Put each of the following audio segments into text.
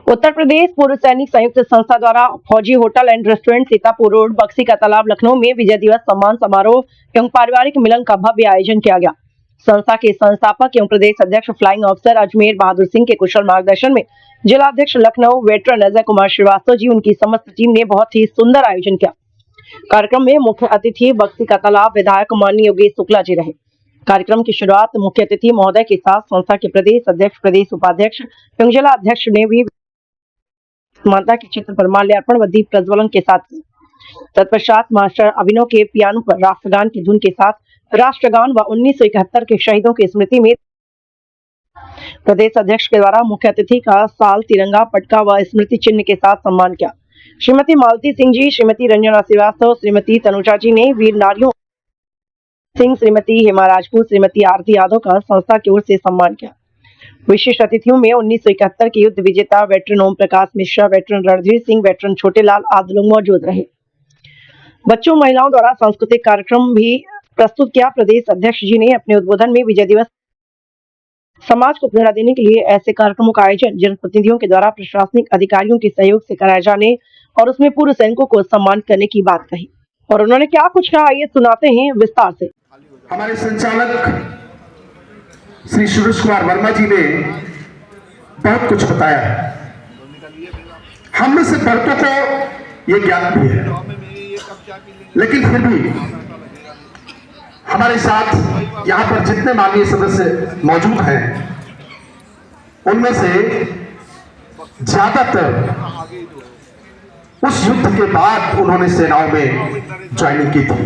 उत्तर प्रदेश पूर्व सैनिक संयुक्त संस्था द्वारा Fauji hotel and restaurant Sitapur road Bakshi ka Talab Lucknow में विजय दिवस सम्मान समारोह एवं पारिवारिक मिलन का भव्य आयोजन किया गया। संस्था के संस्थापक एवं प्रदेश अध्यक्ष फ्लाइंग ऑफिसर अजमेर बहादुर सिंह के कुशल मार्गदर्शन में जिलाध्यक्ष लखनऊ वेटरन अजय कुमार श्रीवास्तव जी उनकी समस्त टीम ने बहुत ही सुंदर आयोजन किया। कार्यक्रम में मुख्य अतिथि बक्सी का तालाब विधायक माननीय योगेश शुक्ला जी रहे। कार्यक्रम की शुरुआत मुख्य अतिथि महोदय के साथ संस्था के प्रदेश अध्यक्ष, प्रदेश उपाध्यक्ष एवं जिला अध्यक्ष ने भी माता के चित्र पर माल्यार्पण व दीप प्रज्वलन के साथ की। तत्पश्चात मास्टर अभिनव के पियानो पर राष्ट्रगान की धुन के साथ राष्ट्रगान व 1971 के शहीदों की स्मृति में प्रदेश अध्यक्ष के द्वारा मुख्य अतिथि का साल, तिरंगा, पटका व स्मृति चिन्ह के साथ सम्मान किया। श्रीमती मालती सिंह जी, श्रीमती रंजना श्रीवास्तव, श्रीमती तनुजा जी ने वीर नारियों सिंह, श्रीमती हेमा राजपूत, श्रीमती आरती यादव का संस्था की ओर से सम्मान किया। विशिष्ट अतिथियों में 1971 के युद्ध विजेता veteran Om Prakash Mishra, veteran Randhir Singh, veteran Chhotelal आदि लोग मौजूद रहे। बच्चों महिलाओं द्वारा सांस्कृतिक कार्यक्रम भी प्रस्तुत किया। प्रदेश अध्यक्ष जी ने अपने उद्बोधन में विजय दिवस समाज को प्रेरणा देने के लिए ऐसे कार्यक्रमों का आयोजन जनप्रतिनिधियों के द्वारा प्रशासनिक अधिकारियों के सहयोग से कराए जाने और उसमें पूर्व सैनिकों को सम्मान करने की बात कही। और उन्होंने क्या कुछ कहा, आइए सुनाते हैं विस्तार से। हमारे संचालक श्री सुरेश कुमार वर्मा जी ने बहुत कुछ बताया है। हम में से बहुतों को ये ज्ञात भी है, लेकिन फिर भी हमारे साथ यहाँ पर जितने माननीय सदस्य मौजूद हैं, उनमें से ज्यादातर उस युद्ध के बाद उन्होंने सेनाओं में ज्वाइनिंग की थी।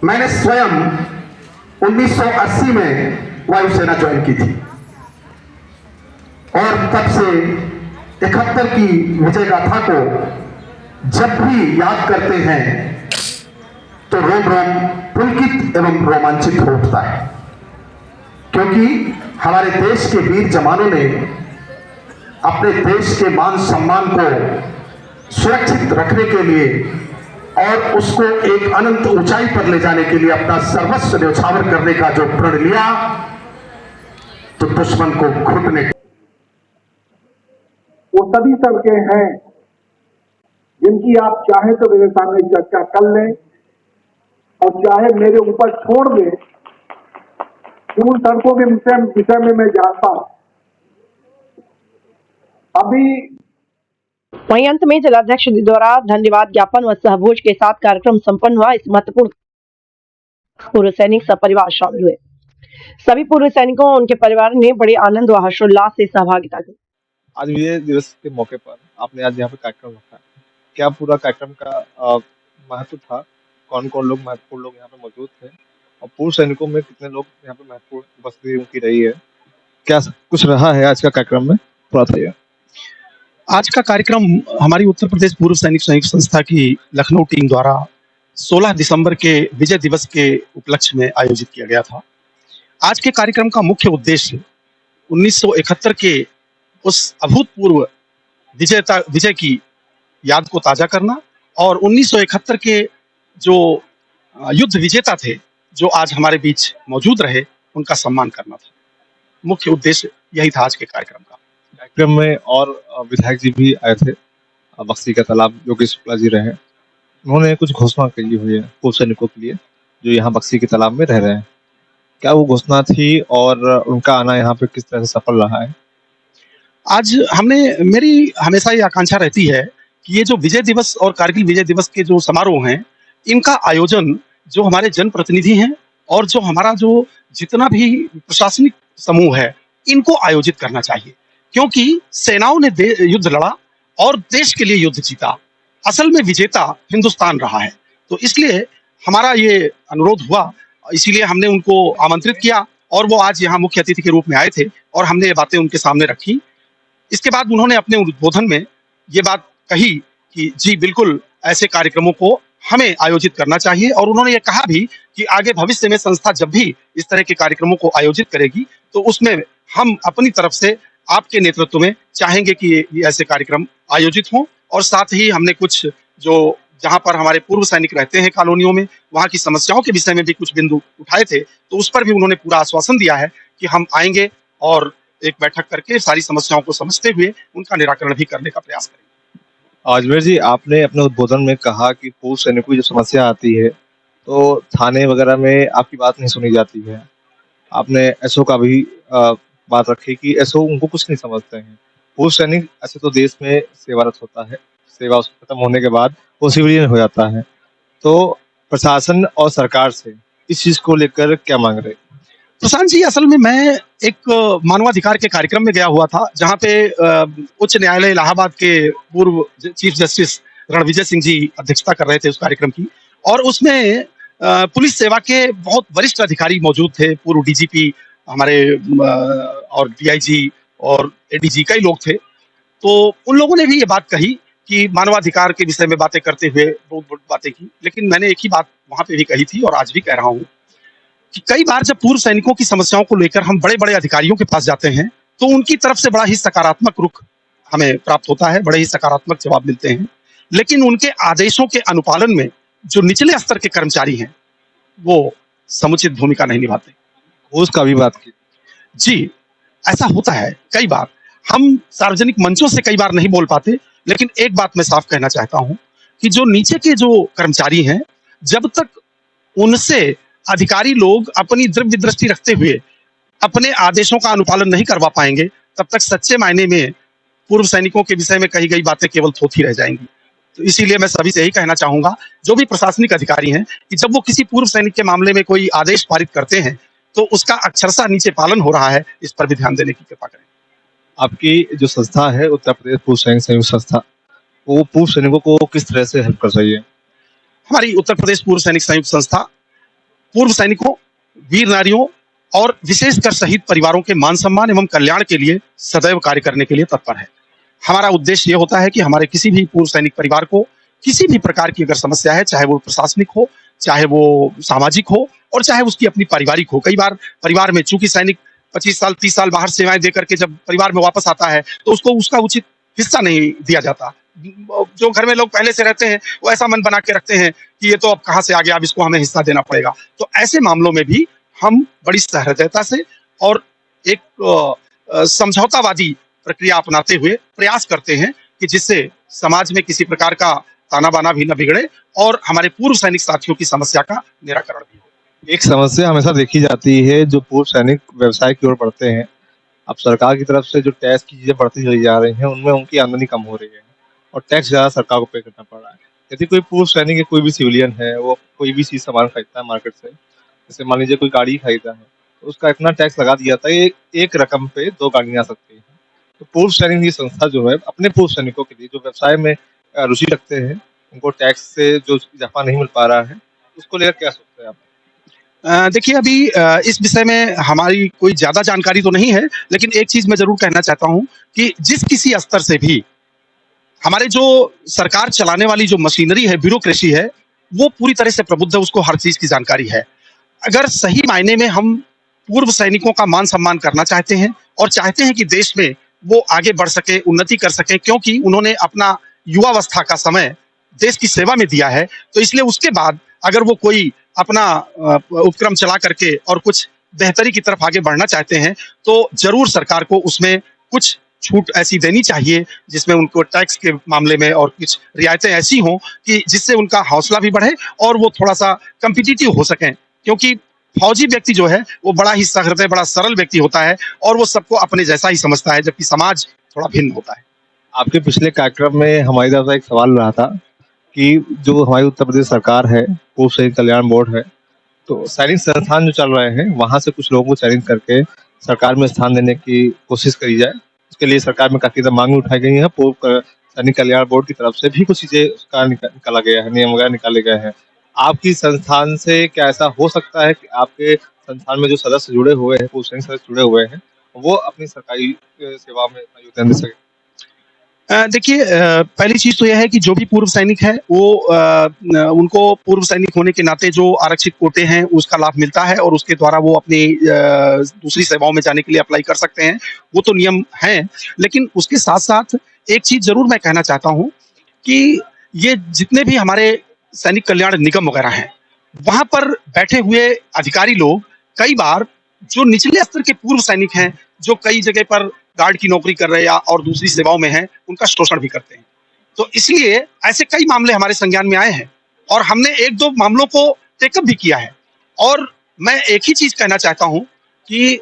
मैंने स्वयं 1980 में वायुसेना ज्वाइन की थी और तब से 71 की विजय गाथा को जब भी याद करते हैं तो रोम रोम पुलकित एवं रोमांचित हो उठता है, क्योंकि हमारे देश के वीर जवानों ने अपने देश के मान सम्मान को सुरक्षित रखने के लिए और उसको एक अनंत ऊंचाई पर ले जाने के लिए अपना सर्वस्व न्यौछावर करने का जो प्रण लिया, तो दुश्मन को घुटने वो सभी सड़कें हैं जिनकी आप चाहे तो मेरे सामने चर्चा कर लें और चाहे मेरे ऊपर छोड़ दें कि उन सड़कों के विषय में मैं जानता हूं। अभी वहीं अंत में जिलाध्यक्ष द्वारा धन्यवाद ज्ञापन व सहभोज के साथ कार्यक्रम संपन्न हुआ। इस महत्वपूर्ण पूर्व सैनिक सपरिवार शामिल हुए। सभी पूर्व सैनिकों और उनके परिवार ने बड़े आनंद व हर्षोल्लास से सहभागिता की। आज विजय दिवस के मौके पर आपने आज यहाँ पे कार्यक्रम रखा है, क्या पूरा कार्यक्रम का महत्व था? कौन कौन लोग महत्वपूर्ण लोग यहाँ पे मौजूद थे और पूर्व सैनिकों में कितने लोग यहाँ पे महत्वपूर्ण उपस्थिति उनकी रही है? क्या कुछ रहा है आज का कार्यक्रम में, थोड़ा बताइए। आज का कार्यक्रम हमारी उत्तर प्रदेश पूर्व सैनिक संयुक्त संस्था की लखनऊ टीम द्वारा 16 दिसंबर के विजय दिवस के उपलक्ष्य में आयोजित किया गया था। आज के कार्यक्रम का मुख्य उद्देश्य 1971 के उस अभूतपूर्व विजय की याद को ताजा करना और 1971 के जो युद्ध विजेता थे, जो आज हमारे बीच मौजूद रहे, उनका सम्मान करना था। मुख्य उद्देश्य यही था आज के कार्यक्रम का। कार्यक्रम में और विधायक जी भी आए थे, बक्सी का तालाब योगेश शुक्ला जी रहे। उन्होंने कुछ घोषणा की हुई है पूर्व सैनिकों के लिए जो यहाँ बक्सी के तालाब में रह रहे हैं। क्या वो घोषणा थी और उनका आना यहाँ पे किस तरह से सफल रहा है? आज मेरी हमेशा ये आकांक्षा रहती है कि ये जो विजय दिवस और कारगिल विजय दिवस के जो समारोह हैं, इनका आयोजन जो हमारे जनप्रतिनिधि हैं और जो हमारा जो जितना भी प्रशासनिक समूह है, इनको आयोजित करना चाहिए, क्योंकि सेनाओं ने युद्ध लड़ा और देश के लिए युद्ध जीता। असल में विजेता हिंदुस्तान रहा है। तो इसलिए हमारा ये अनुरोध हुआ, इसीलिए हमने उनको आमंत्रित किया और वो आज यहाँ मुख्य अतिथि के रूप में आए थे और हमने ये बातें उनके सामने रखी। इसके बाद उन्होंने अपने उद्बोधन में ये बात कही कि जी बिल्कुल ऐसे कार्यक्रमों को हमें आयोजित करना चाहिए और उन्होंने ये कहा भी कि आगे भविष्य में संस्था जब भी इस तरह के कार्यक्रमों को आयोजित करेगी तो उसमें हम अपनी तरफ से आपके नेतृत्व में चाहेंगे कि ये ऐसे कार्यक्रम आयोजित हों। और साथ ही हमने कुछ जो जहां पर हमारे पूर्व सैनिक रहते हैं कॉलोनियों में, वहां की समस्याओं के विषय में भी कुछ बिंदु उठाए थे, तो उस पर भी उन्होंने पूरा आश्वासन दिया है कि हम आएंगे और एक बैठक करके सारी समस्याओं को समझते हुए उनका निराकरण भी करने का प्रयास करेंगे। अजमेर जी, आपने अपने उद्बोधन में कहा कि पूर्व सैनिकों की जो समस्या आती है, तो थाने वगैरह में आपकी बात नहीं सुनी जाती है। आपने एसओ का भी बात रखी कि एसओ उनको कुछ नहीं समझते हैं। पूर्व सैनिक ऐसे तो देश में सेवारत होता है, सेवा उसकी खत्म होने के बाद वो सिविलियन हो जाता है। तो प्रशासन और सरकार से इस चीज़ को लेकर क्या मांग रहे हैं? प्रशांत जी, असल में मैं एक मानवाधिकार के कार्यक्रम में गया हुआ था, जहाँ पे उच्च न्यायालय इलाहाबाद के पूर्व चीफ जस्टिस रणविजय सिंह जी अध्यक्षता कर रहे थे उस कार्यक्रम की। और उसमें पुलिस सेवा के बहुत वरिष्ठ अधिकारी मौजूद थे, पूर्व डीजीपी हमारे और डीआईजी और एडीजी कई लोग थे। तो उन लोगों ने भी ये बात कही कि मानवाधिकार के विषय में बातें करते हुए बहुत बहुत बातें की, लेकिन मैंने एक ही बात वहां पे भी कही थी और आज भी कह रहा हूँ कि कई बार जब पूर्व सैनिकों की समस्याओं को लेकर हम बड़े बड़े अधिकारियों के पास जाते हैं, तो उनकी तरफ से बड़ा ही सकारात्मक रुख हमें प्राप्त होता है, बड़े ही सकारात्मक जवाब मिलते हैं। लेकिन उनके आदेशों के अनुपालन में जो निचले स्तर के कर्मचारी हैं, वो समुचित भूमिका नहीं निभाते। उसका भी बात की। जी, ऐसा होता है कई बार। हम सार्वजनिक मंचों से कई बार नहीं बोल पाते, लेकिन एक बात मैं साफ कहना चाहता हूं कि जो नीचे के जो कर्मचारी हैं, जब तक उनसे अधिकारी लोग अपनी द्रव्य दृष्टि रखते हुए अपने आदेशों का अनुपालन नहीं करवा पाएंगे, तब तक सच्चे मायने में पूर्व सैनिकों के विषय में कही गई बातें केवल थोथी रह जाएंगी। तो इसीलिए मैं सभी से यही कहना चाहूंगा, जो भी प्रशासनिक अधिकारी हैं, कि जब वो किसी पूर्व सैनिक के मामले में कोई आदेश पारित करते हैं, तो उसका अक्षरशः नीचे पालन हो रहा है, इस पर भी ध्यान देने की कृपा करें। आपकी जो संस्था है उत्तर प्रदेश पूर्व सैनिक संयुक्त संस्था, वो पूर्व सैनिकों को किस तरह से हेल्प कर रही है? हमारी उत्तर प्रदेश पूर्व सैनिक संयुक्त संस्था पूर्व सैनिकों, वीर नारियों और विशेषकर शहीद परिवारों के मान सम्मान एवं कल्याण के लिए सदैव कार्य करने के लिए तत्पर है। हमारा उद्देश्य ये होता है कि हमारे किसी भी पूर्व सैनिक परिवार को किसी भी प्रकार की अगर समस्या है, चाहे वो प्रशासनिक हो, चाहे वो सामाजिक हो और चाहे उसकी अपनी पारिवारिक हो। कई बार परिवार में चूंकि सैनिक 25 साल 30 साल बाहर सेवाएं दे करके जब परिवार में वापस आता है, तो उसको उसका उचित हिस्सा नहीं दिया जाता। जो घर में लोग पहले से रहते हैं, वो ऐसा मन बना के रखते हैं कि ये तो अब कहाँ से आ गया, अब इसको हमें हिस्सा देना पड़ेगा। तो ऐसे मामलों में भी हम बड़ी सहृदयता से और एक समझौतावादी प्रक्रिया अपनाते हुए प्रयास करते हैं कि जिससे समाज में किसी प्रकार का ताना बाना भी न बिगड़े और हमारे पूर्व सैनिक साथियों की समस्या का निराकरण भी हो। एक समस्या हमेशा देखी जाती है, जो पूर्व सैनिक व्यवसाय की ओर बढ़ते हैं, अब सरकार की तरफ से जो टैक्स की चीजें बढ़ती चली जा रही हैं, उनमें उनकी आमदनी कम हो रही है और टैक्स ज़्यादा सरकार को पे करना पड़ रहा है। यदि कोई पूर्व सैनिक या कोई भी सिविलियन है, वो कोई भी चीज़ सामान खरीदता है मार्केट से, जैसे मान लीजिए कोई गाड़ी खरीदा है, तो उसका इतना टैक्स लगा दिया जाता है, एक रकम पे 2 गाड़ियाँ आ सकती हैं। तो पूर्व सैनिक ये संस्था जो है, अपने पूर्व सैनिकों के लिए जो व्यवसाय में रुचि रखते हैं, उनको टैक्स से जो इजाफा नहीं मिल पा रहा है, उसको लेकर क्या सोचते हैं आप? देखिए, अभी इस विषय में हमारी कोई ज़्यादा जानकारी तो नहीं है, लेकिन एक चीज़ मैं ज़रूर कहना चाहता हूँ कि जिस किसी स्तर से भी हमारे जो सरकार चलाने वाली जो मशीनरी है, ब्यूरोक्रेसी है, वो पूरी तरह से प्रबुद्ध है, उसको हर चीज़ की जानकारी है। अगर सही मायने में हम पूर्व सैनिकों का मान सम्मान करना चाहते हैं और चाहते हैं कि देश में वो आगे बढ़ सके, उन्नति कर सके, क्योंकि उन्होंने अपना युवावस्था का समय देश की सेवा में दिया है, तो इसलिए उसके बाद अगर वो कोई अपना उपक्रम चला करके और कुछ बेहतरी की तरफ आगे बढ़ना चाहते हैं, तो जरूर सरकार को उसमें कुछ छूट ऐसी देनी चाहिए जिसमें उनको टैक्स के मामले में और कुछ रियायतें ऐसी हों कि जिससे उनका हौसला भी बढ़े और वो थोड़ा सा कम्पिटिटिव हो सकें। क्योंकि फौजी व्यक्ति जो है वो बड़ा ही सहृदय, बड़ा सरल व्यक्ति होता है और वो सबको अपने जैसा ही समझता है, जबकि समाज थोड़ा भिन्न होता है। आपके पिछले कार्यक्रम में हमारी तरफ से एक सवाल रहा था कि जो हमारी उत्तर प्रदेश सरकार है, पूर्व सैनिक कल्याण बोर्ड है, तो सैनिक संस्थान जो चल रहे हैं, वहाँ से कुछ लोगों को चयनित करके सरकार में स्थान देने की कोशिश करी जाए। उसके लिए सरकार में काफ़ी ज़्यादा मांग उठाई गई है। पूर्व सैनिक कल्याण बोर्ड की तरफ से भी कुछ चीज़ें उसका निकाला गया है, नियम वगैरह निकाले गए हैं। आपकी संस्थान से क्या ऐसा हो सकता है कि आपके संस्थान में जो सदस्य जुड़े हुए हैं, पूर्व सैनिक सदस्य जुड़े हुए हैं, वो अपनी सरकारी सेवा में अपना योगदान दे सकें? देखिए, पहली चीज तो यह है कि जो भी पूर्व सैनिक है वो उनको पूर्व सैनिक होने के नाते जो आरक्षित कोटे हैं उसका लाभ मिलता है और उसके द्वारा वो अपनी दूसरी सेवाओं में जाने के लिए अप्लाई कर सकते हैं। वो तो नियम हैं, लेकिन उसके साथ साथ एक चीज जरूर मैं कहना चाहता हूँ कि ये जितने भी हमारे सैनिक कल्याण निगम वगैरह हैं, वहां पर बैठे हुए अधिकारी लोग कई बार जो निचले स्तर के पूर्व सैनिक हैं जो कई जगह पर गार्ड की नौकरी कर रहे हैं या और दूसरी सेवाओं में हैं, उनका शोषण भी करते हैं। तो इसलिए ऐसे कई मामले हमारे संज्ञान में आए हैं और हमने 1-2 मामलों को टेकअप भी किया है। और मैं एक ही चीज कहना चाहता हूं कि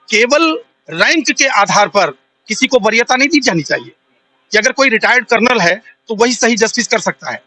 केवल रैंक के आधार पर किसी को वरीयता नहीं दी जानी चाहिए कि अगर कोई रिटायर्ड कर्नल है तो वही सही जस्टिस कर सकता है।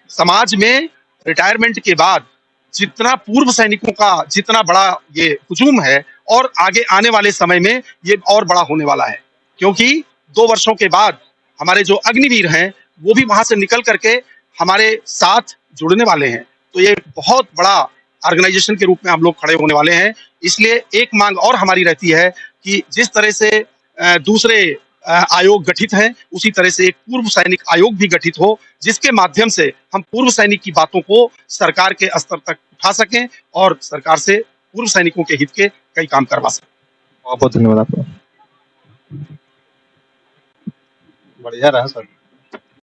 समाज में रिटायरमेंट के बाद जितना पूर्व सैनिकों का जितना बड़ा ये हुजूम है और आगे आने वाले समय में ये और बड़ा होने वाला है, क्योंकि 2 वर्षों के बाद हमारे जो अग्निवीर हैं वो भी वहां से निकल करके हमारे साथ जुड़ने वाले हैं। तो ये बहुत बड़ा ऑर्गेनाइजेशन के रूप में हम लोग खड़े होने वाले हैं। इसलिए एक मांग और हमारी रहती है कि जिस तरह से दूसरे आयोग गठित हैं, उसी तरह से एक पूर्व सैनिक आयोग भी गठित हो, जिसके माध्यम से हम पूर्व सैनिक की बातों को सरकार के स्तर तक उठा सकें और सरकार से पूर्व सैनिकों के हित के कई काम करवा सकें। बहुत बहुत धन्यवाद आपका। बढ़िया रहा सर।